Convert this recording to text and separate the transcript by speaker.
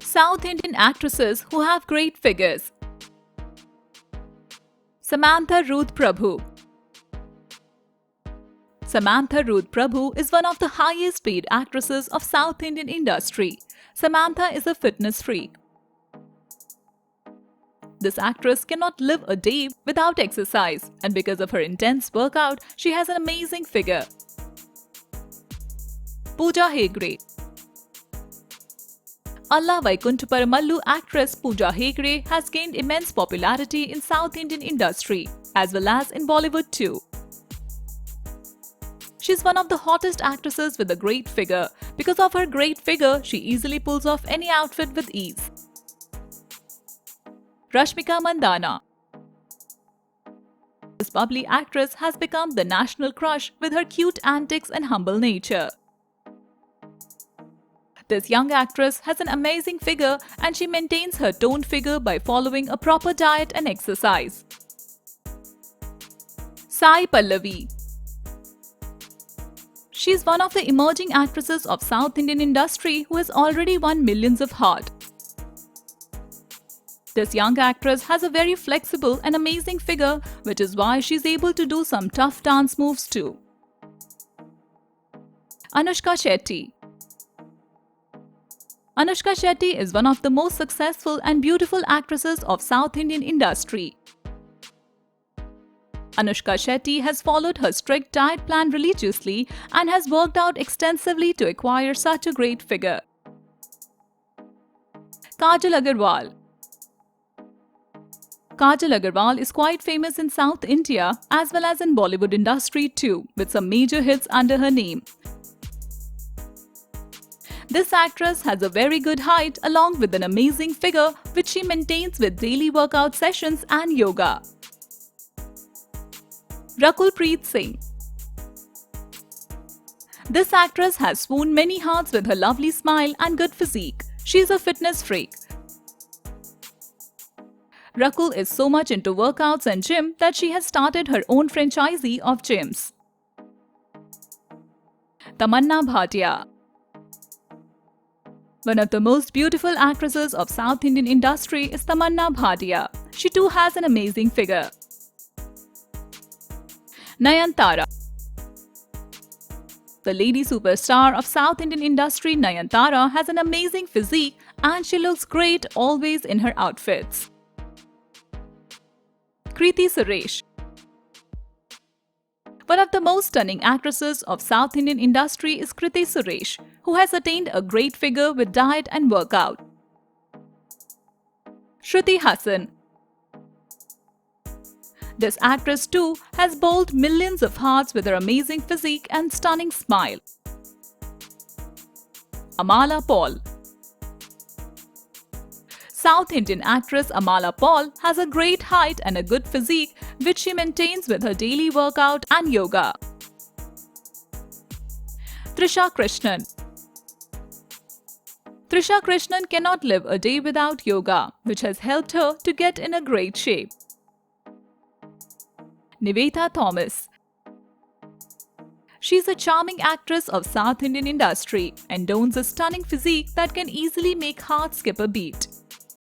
Speaker 1: South Indian actresses who have great figures. Samantha Ruth Prabhu. Samantha Ruth Prabhu is one of the highest paid actresses of South Indian industry. Samantha is a fitness freak. This actress cannot live a day without exercise, and because of her intense workout, she has an amazing figure. Pooja Hegde. Alla Vaikunthapuramallu actress Pooja Hegde has gained immense popularity in South Indian industry as well as in Bollywood too. She's one of the hottest actresses with a great figure. Because of her great figure, she easily pulls off any outfit with ease. Rashmika Mandanna. This bubbly actress has become the national crush with her cute antics and humble nature. This young actress has an amazing figure and she maintains her toned figure by following a proper diet and exercise. Sai Pallavi. She is one of the emerging actresses of South Indian industry who has already won millions of hearts. This young actress has a very flexible and amazing figure, which is why she is able to do some tough dance moves too. Anushka Shetty. Anushka Shetty is one of the most successful and beautiful actresses of South Indian industry. Anushka Shetty has followed her strict diet plan religiously and has worked out extensively to acquire such a great figure. Kajal Agarwal. Kajal Agarwal is quite famous in South India as well as in Bollywood industry too, with some major hits under her name. This actress has a very good height along with an amazing figure which she maintains with daily workout sessions and yoga. Rakul Preet Singh. This actress has won many hearts with her lovely smile and good physique. She is a fitness freak. Rakul is so much into workouts and gym that she has started her own franchisee of gyms. Tamanna Bhatia. One of the most beautiful actresses of South Indian industry is Tamanna Bhatia. She too has an amazing figure. Nayanthara. The lady superstar of South Indian industry, Nayanthara, has an amazing physique and she looks great always in her outfits. Kriti Suresh. One of the most stunning actresses of South Indian industry is Kriti Suresh, who has attained a great figure with diet and workout. Shruti Hassan. This actress too has bowled millions of hearts with her amazing physique and stunning smile. Amala Paul. South Indian actress Amala Paul has a great height and a good physique which she maintains with her daily workout and yoga. Trisha Krishnan. Trisha Krishnan cannot live a day without yoga, which has helped her to get in a great shape. Nivetha Thomas. She is a charming actress of South Indian industry and dons a stunning physique that can easily make hearts skip a beat.